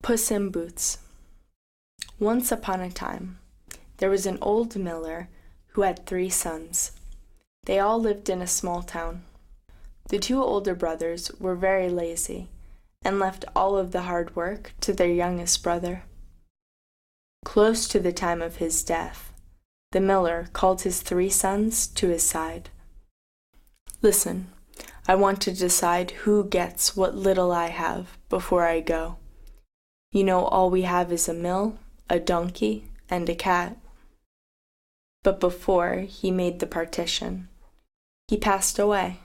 Puss in Boots. Once upon a time, there was an old miller who had 3 sons. They all lived in a small town. The 2 older brothers were very lazy and left all of the hard work to their youngest brother. Close to the time of his death, the miller called his 3 sons to his side. "Listen, I want to decide who gets what little I have before I go. You know, all we have is a mill, a donkey, and a cat." But before he made the partition, he passed away.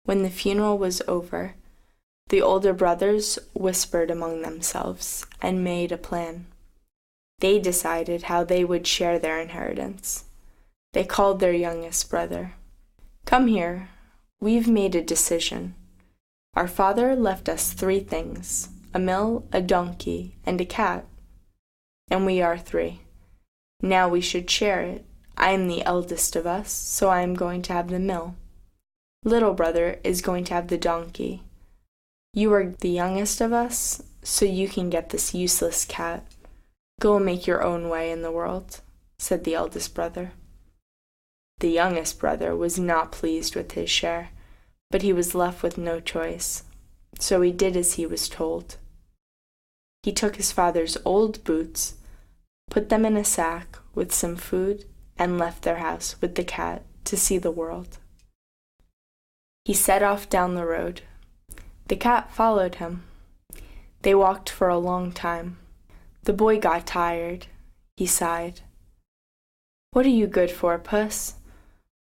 When the funeral was over, the older brothers whispered among themselves and made a plan. They decided how they would share their inheritance. They called their youngest brother. "Come here, we've made a decision. Our father left us 3 things, a mill, a donkey, and a cat. And we are 3. Now we should share it. I am the eldest of us, so I am going to have the mill. Little brother is going to have the donkey. You are the youngest of us, so you can get this useless cat. Go and make your own way in the world," said the eldest brother. The youngest brother was not pleased with his share, but he was left with no choice, so he did as he was told. He took his father's old boots, put them in a sack with some food, and left their house with the cat to see the world. He set off down the road. The cat followed him. They walked for a long time. The boy got tired. He sighed. "What are you good for, Puss?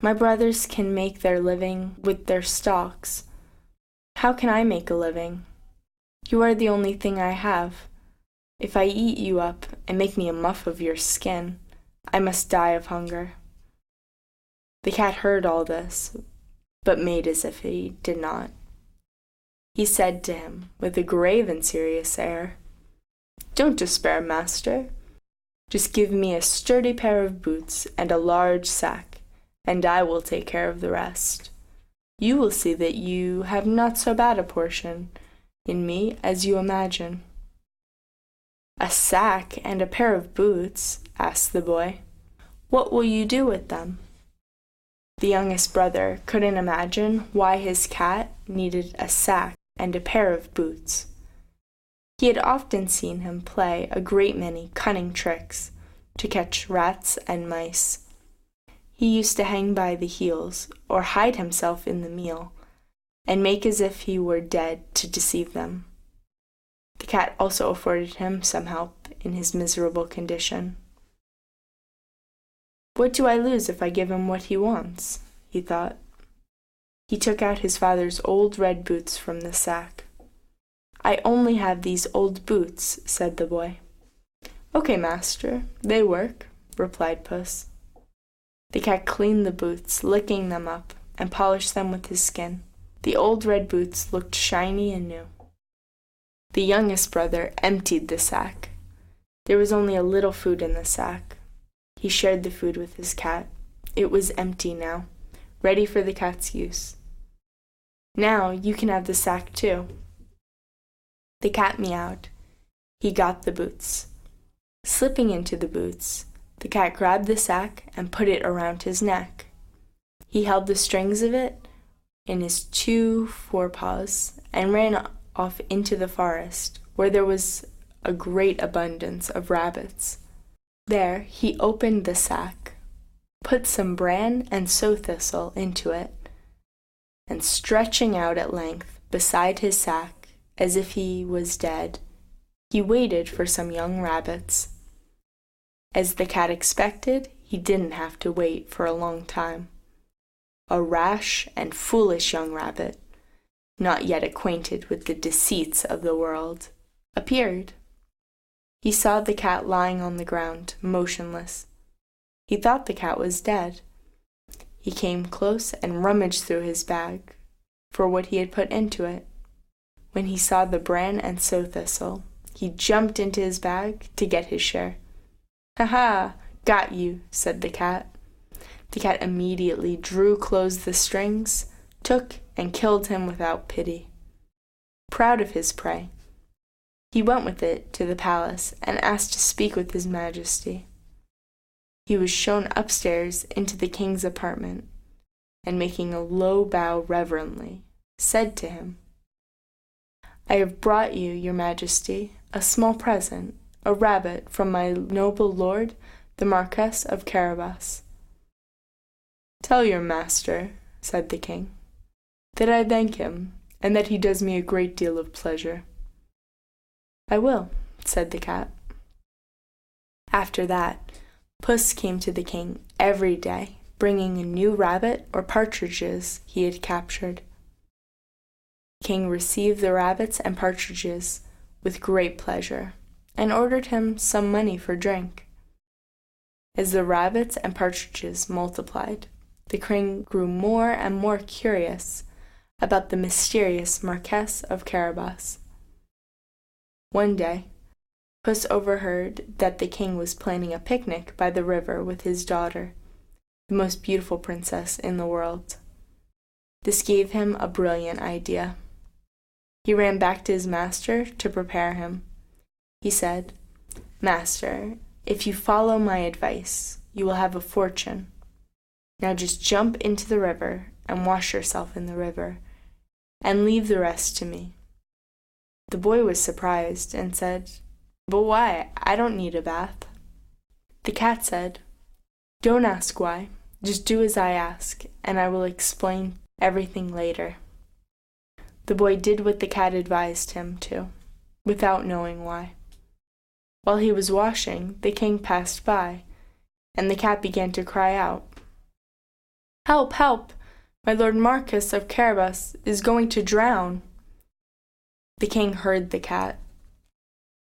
My brothers can make their living with their stalks. How can I make a living? You are the only thing I have. If I eat you up and make me a muff of your skin, I must die of hunger." The cat heard all this, but made as if he did not. He said to him with a grave and serious air, "Don't despair, master. Just give me a sturdy pair of boots and a large sack, and I will take care of the rest. You will see that you have not so bad a portion in me as you imagine." "A sack and a pair of boots?" asked the boy. "What will you do with them?" The youngest brother couldn't imagine why his cat needed a sack and a pair of boots. He had often seen him play a great many cunning tricks to catch rats and mice. He used to hang by the heels or hide himself in the meal and make as if he were dead to deceive them. The cat also afforded him some help in his miserable condition. "What do I lose if I give him what he wants?" he thought. He took out his father's old red boots from the sack. "I only have these old boots," said the boy. "Okay, master, they work," replied Puss. The cat cleaned the boots, licking them up, and polished them with his skin. The old red boots looked shiny and new. The youngest brother emptied the sack. There was only a little food in the sack. He shared the food with his cat. It was empty now, ready for the cat's use. "Now you can have the sack too." The cat meowed. He got the boots. Slipping into the boots, the cat grabbed the sack and put it around his neck. He held the strings of it in his 2 forepaws and ran off into the forest, where there was a great abundance of rabbits. There he opened the sack, put some bran and sow thistle into it, and stretching out at length beside his sack as if he was dead, he waited for some young rabbits. As the cat expected, he didn't have to wait for a long time. A rash and foolish young rabbit, not yet acquainted with the deceits of the world, appeared. He saw the cat lying on the ground, motionless. He thought the cat was dead. He came close and rummaged through his bag for what he had put into it. When he saw the bran and sow thistle, he jumped into his bag to get his share. "Ha ha! Got you," said the cat. The cat immediately drew close the strings, took and killed him without pity. Proud of his prey, He went with it to the palace and asked to speak with His Majesty. He was shown upstairs into the king's apartment, and making a low bow reverently, said to him, "I have brought you, your Majesty, a small present, a rabbit from my noble lord, the Marquess of Carabas." "Tell your master," said the king, "that I thank him, and that he does me a great deal of pleasure." "I will," said the cat. After that, Puss came to the king every day, bringing a new rabbit or partridges he had captured. The king received the rabbits and partridges with great pleasure, and ordered him some money for drink. As the rabbits and partridges multiplied, the king grew more and more curious about the mysterious Marquess of Carabas. One day, Puss overheard that the king was planning a picnic by the river with his daughter, the most beautiful princess in the world. This gave him a brilliant idea. He ran back to his master to prepare him. He said, "Master, if you follow my advice, you will have a fortune. Now just jump into the river and wash yourself in the river, and leave the rest to me." The boy was surprised and said, "But why? I don't need a bath." The cat said, "Don't ask why. Just do as I ask, and I will explain everything later." The boy did what the cat advised him to, without knowing why. While he was washing, the king passed by, and the cat began to cry out, "Help, help! My lord Marquess of Carabas is going to drown." The king heard the cat.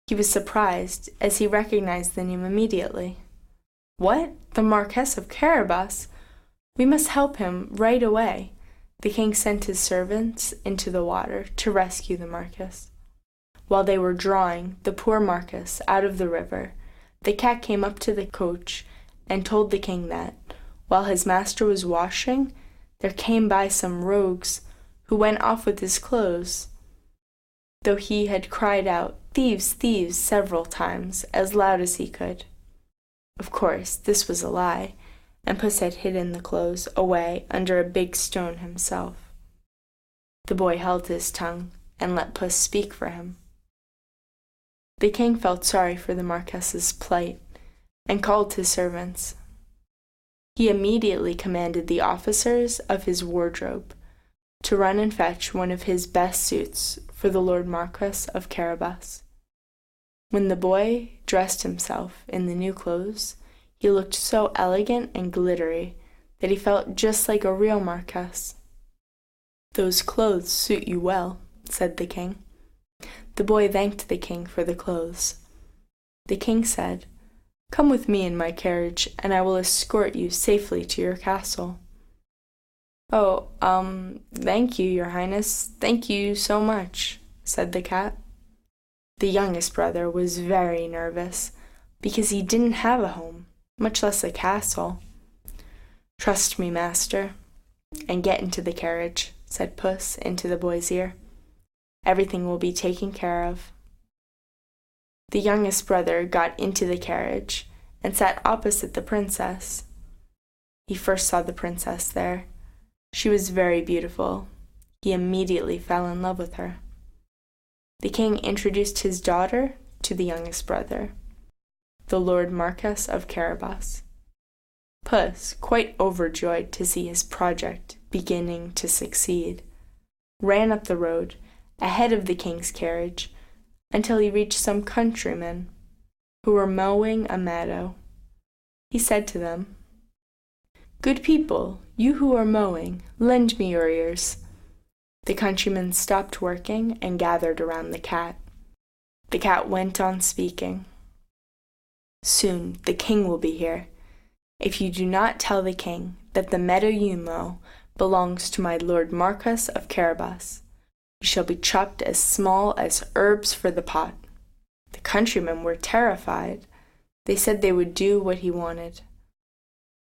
He was surprised, as he recognized the name immediately. "What? The Marquess of Carabas? We must help him right away." The king sent his servants into the water to rescue the Marquess. While they were drawing the poor Marquess out of the river, the cat came up to the coach and told the king that, while his master was washing, there came by some rogues who went off with his clothes, though he had cried out, "Thieves, thieves," several times, as loud as he could. Of course, this was a lie, and Puss had hidden the clothes away under a big stone himself. The boy held his tongue and let Puss speak for him. The king felt sorry for the Marquess's plight and called his servants. He immediately commanded the officers of his wardrobe to run and fetch one of his best suits for the Lord Marquess of Carabas. When the boy dressed himself in the new clothes, he looked so elegant and glittery that he felt just like a real Marquess. "Those clothes suit you well," said the king. The boy thanked the king for the clothes. The king said, "Come with me in my carriage, and I will escort you safely to your castle." "Oh, thank you, your highness, thank you so much," said the cat. The youngest brother was very nervous, because he didn't have a home, much less a castle. "Trust me, master, and get into the carriage," said Puss into the boy's ear. "Everything will be taken care of." The youngest brother got into the carriage and sat opposite the princess. He first saw the princess there. She was very beautiful. He immediately fell in love with her. The king introduced his daughter to the youngest brother, the Lord Marquess of Carabas. Puss, quite overjoyed to see his project beginning to succeed, ran up the road ahead of the king's carriage until he reached some countrymen who were mowing a meadow. He said to them, "Good people, you who are mowing, lend me your ears." The countrymen stopped working and gathered around the cat. The cat went on speaking. "Soon the king will be here. If you do not tell the king that the meadow you mow belongs to my lord Marquess of Carabas, you shall be chopped as small as herbs for the pot." The countrymen were terrified. They said they would do what he wanted.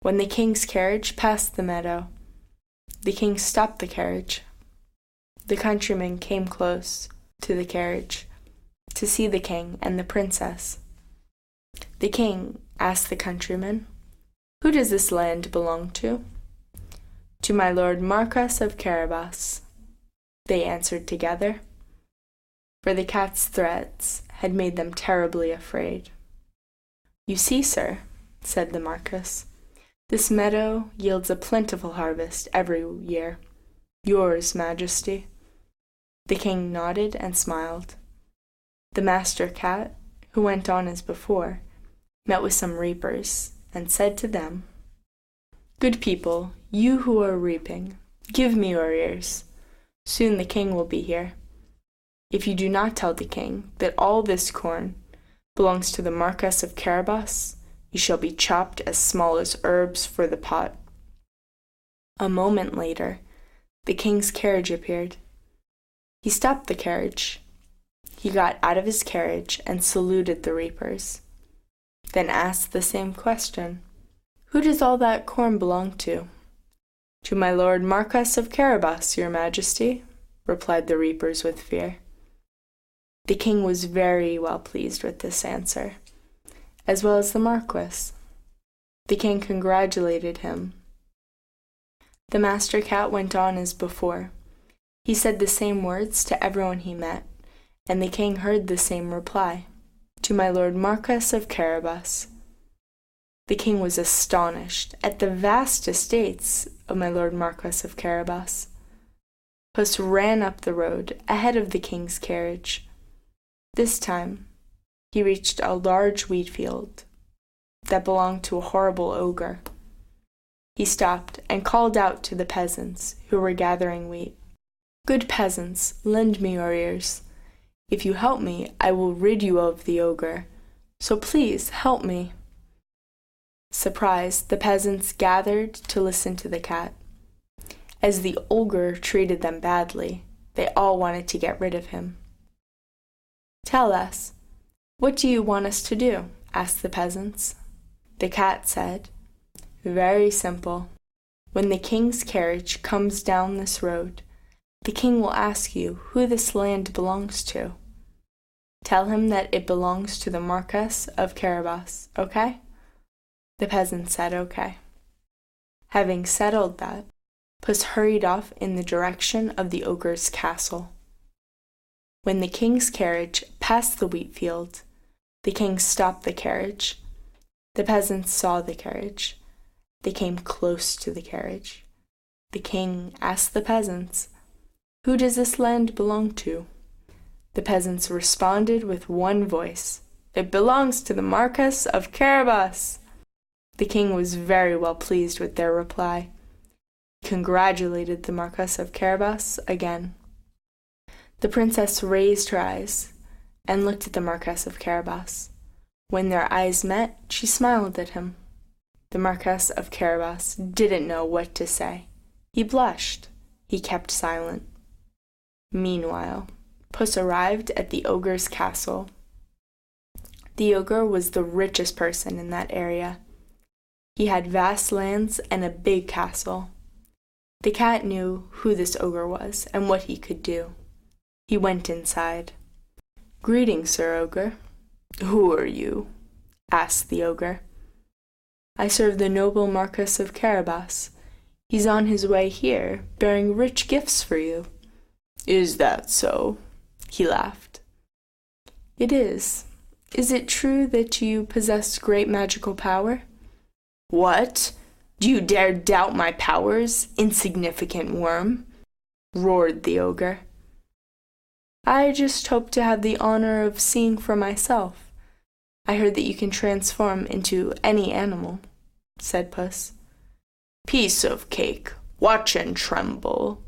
When the king's carriage passed the meadow, the king stopped the carriage. The countryman came close to the carriage to see the king and the princess. The king asked the countryman, "Who does this land belong to?" "To my lord Marquess of Carabas," they answered together, for the cat's threats had made them terribly afraid. "You see, sir," said the Marquess, "this meadow yields a plentiful harvest every year. Yours, Majesty." The king nodded and smiled. The master cat, who went on as before, met with some reapers, and said to them, "Good people, you who are reaping, give me your ears. Soon the king will be here. If you do not tell the king that all this corn belongs to the Marquess of Carabas, you shall be chopped as small as herbs for the pot." A moment later, the king's carriage appeared. He stopped the carriage. He got out of his carriage and saluted the reapers, then asked the same question, "Who does all that corn belong to?" "To my lord Marquess of Carabas, your Majesty," replied the reapers with fear. The king was very well pleased with this answer, as well as the Marquess. The king congratulated him. The master cat went on as before. He said the same words to everyone he met, and the king heard the same reply, "To my lord Marquess of Carabas." The king was astonished at the vast estates of my lord Marquess of Carabas. Puss ran up the road ahead of the king's carriage. This time he reached a large wheat field that belonged to a horrible ogre. He stopped and called out to the peasants who were gathering wheat, "Good peasants, lend me your ears. If you help me, I will rid you of the ogre. So please help me." Surprised, the peasants gathered to listen to the cat. As the ogre treated them badly, they all wanted to get rid of him. "Tell us, what do you want us to do?" asked the peasants. The cat said, "Very simple. When the king's carriage comes down this road, the king will ask you who this land belongs to. Tell him that it belongs to the Marquess of Carabas, okay?" The peasant said okay. Having settled that, Puss hurried off in the direction of the ogre's castle. When the king's carriage passed the wheat field, the king stopped the carriage. The peasants saw the carriage. They came close to the carriage. The king asked the peasants, "Who does this land belong to?" The peasants responded with one voice, "It belongs to the Marquess of Carabas." The king was very well pleased with their reply. He congratulated the Marquess of Carabas again. The princess raised her eyes and looked at the Marquess of Carabas. When their eyes met, she smiled at him. The Marquess of Carabas didn't know what to say. He blushed. He kept silent. Meanwhile, Puss arrived at the ogre's castle. The ogre was the richest person in that area. He had vast lands and a big castle. The cat knew who this ogre was and what he could do. He went inside. "Greetings, Sir Ogre." "Who are you?" asked the ogre. "I serve the noble Marquess of Carabas. He's on his way here, bearing rich gifts for you." "Is that so?" He laughed. "It is. Is it true that you possess great magical power?" "What? Do you dare doubt my powers, insignificant worm?" roared the ogre. "I just hope to have the honor of seeing for myself. I heard that you can transform into any animal," said Puss. "Piece of cake. Watch and tremble."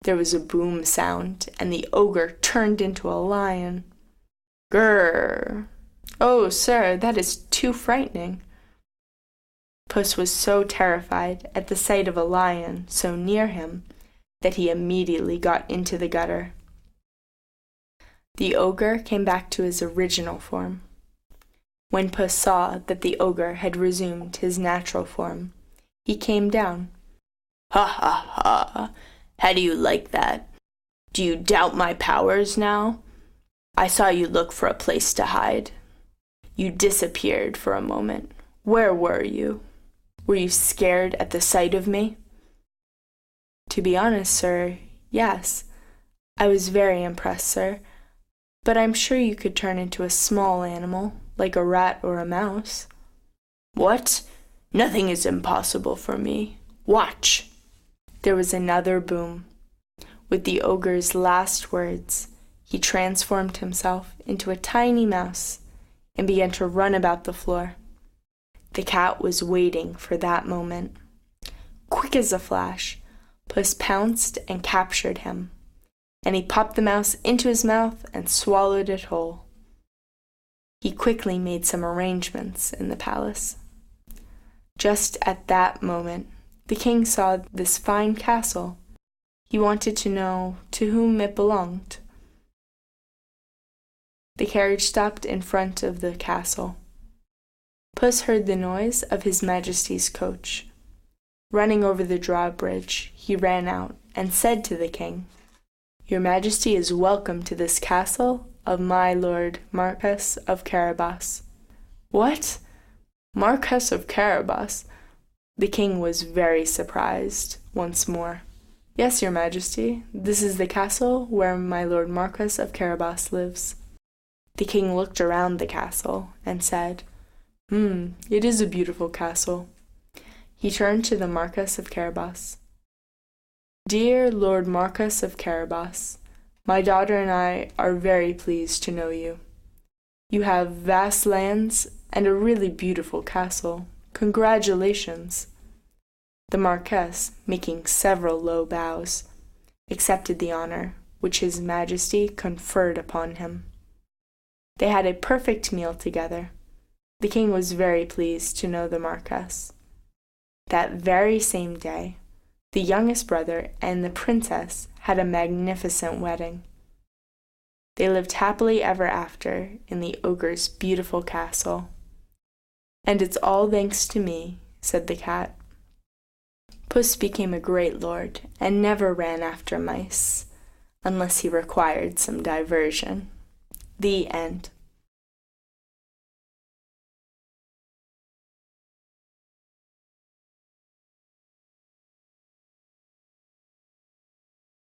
There was a boom sound, and the ogre turned into a lion. "Grrr! Oh, sir, that is too frightening." Puss was so terrified at the sight of a lion so near him that he immediately got into the gutter. The ogre came back to his original form. When Puss saw that the ogre had resumed his natural form, he came down. "Ha ha ha! How do you like that? Do you doubt my powers now? I saw you look for a place to hide. You disappeared for a moment. Where were you? Were you scared at the sight of me?" "To be honest, sir, yes. I was very impressed, sir. But I'm sure you could turn into a small animal, like a rat or a mouse." "What? Nothing is impossible for me. Watch!" There was another boom. With the ogre's last words, he transformed himself into a tiny mouse and began to run about the floor. The cat was waiting for that moment. Quick as a flash, Puss pounced and captured him, and he popped the mouse into his mouth and swallowed it whole. He quickly made some arrangements in the palace. Just at that moment, the king saw this fine castle. He wanted to know to whom it belonged. The carriage stopped in front of the castle. Puss heard the noise of His Majesty's coach. Running over the drawbridge, he ran out and said to the king, "Your Majesty is welcome to this castle of my Lord Marquess of Carabas." "What? Marquess of Carabas?" The king was very surprised once more. "Yes, Your Majesty, this is the castle where my Lord Marquess of Carabas lives." The king looked around the castle and said, "It is a beautiful castle." He turned to the Marquess of Carabas. "Dear Lord Marquess of Carabas, my daughter and I are very pleased to know you. You have vast lands and a really beautiful castle. Congratulations." The Marquess, making several low bows, accepted the honor which His Majesty conferred upon him. They had a perfect meal together. The king was very pleased to know the Marquess. That very same day, the youngest brother and the princess had a magnificent wedding. They lived happily ever after in the ogre's beautiful castle. "And it's all thanks to me," said the cat. Puss became a great lord and never ran after mice, unless he required some diversion. The end.